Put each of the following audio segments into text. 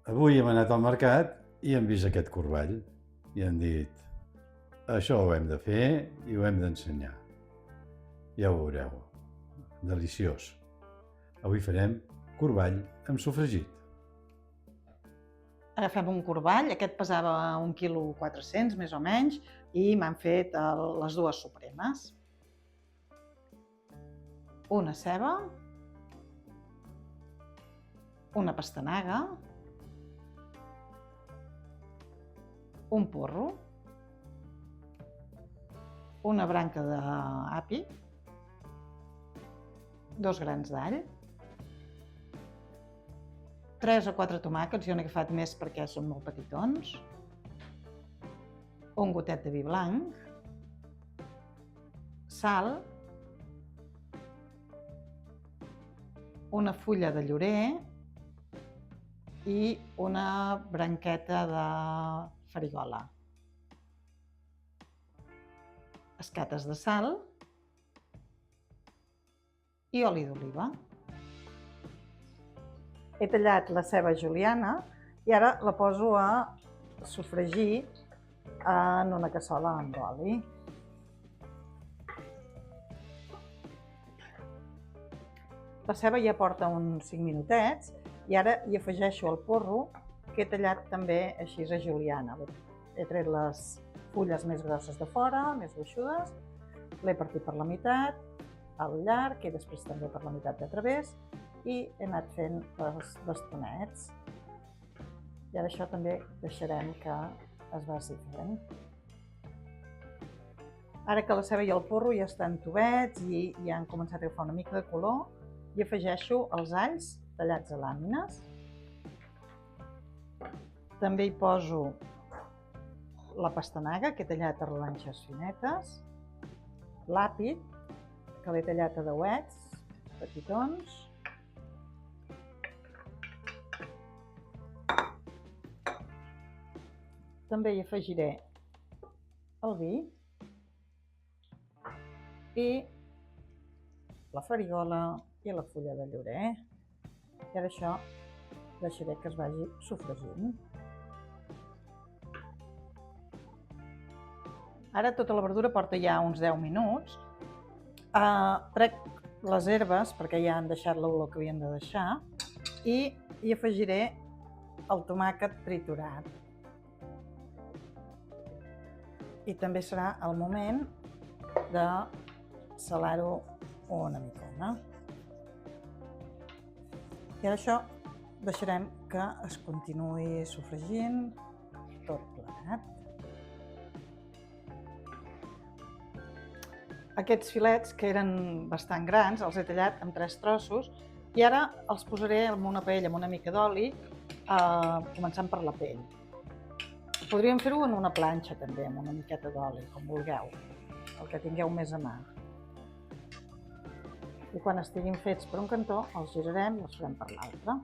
Avui hem anat al mercat i hem vist aquest corball i hem dit això ho hem de fer i ho hem d'ensenyar. Ja ho veureu. Deliciós. Avui farem corball amb sofregit. Agafem un corball, aquest pesava 1,4 kg més o menys, i m'han fet les dues supremes. Una ceba, una pastanaga, un porro, una branca d'api, 2 grans d'all, 3 o 4 tomàquets, jo n'he agafat més perquè són molt petitons, un gotet de vi blanc, sal, una fulla de llorer i una branqueta de farigola, escates de sal i oli d'oliva. He tallat la ceba juliana i ara la poso a sofregir en una cassola amb oli. La ceba ja porta uns 5 minutets i ara hi afegeixo el porro que he tallat també així a juliana. He tret les fulles més grosses de fora, més gruixudes, l'he partit per la meitat, al llarg i després també per la meitat de través i he anat fent els bastonets. I ara això també deixarem que es vagi fent. Ara que la ceba i el porro ja estan tovets i ja han començat a agafar una mica de color, hi afegeixo els alls tallats a làmines. També hi poso la pastanaga, que he tallat a rodanxes finetes, l'api, que l'he tallat a dauets petitons, també hi afegiré el vi i la farigola i la fulla de llorer. I ara això deixaré que es vagi sofregint. Ara tota la verdura porta ja uns 10 minuts. Trec les herbes perquè ja han deixat l'olor que havien de deixar i hi afegiré el tomàquet triturat. I també serà el moment de salar-ho una micona. I ara això deixarem que es continuï sofregint tot plegat. Aquests filets, que eren bastant grans, els he tallat en 3 trossos i ara els posaré en una paella amb una mica d'oli, començant per la pell. Podríem fer-ho en una planxa també, amb una miqueta d'oli, com vulgueu, el que tingueu més a mà. I quan estiguin fets per un cantó, els girarem i els farem per l'altre.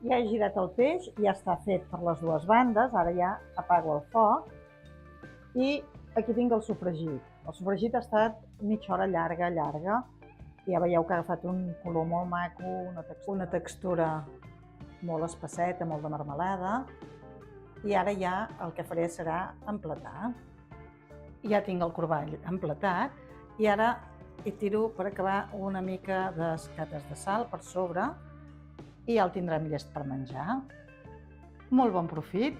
Ja he girat el peix, ja està fet per les dues bandes, ara ja apago el foc i aquí tinc el sofregit. El sofregit ha estat mitja hora llarga. Ja veieu que ha agafat un color molt maco, una textura molt espesseta, molt de marmelada. I ara ja el que faré serà emplatar. Ja tinc el corball emplatat i ara hi tiro per acabar una mica d'escates de sal per sobre i ja el tindrem llest per menjar. Molt bon profit!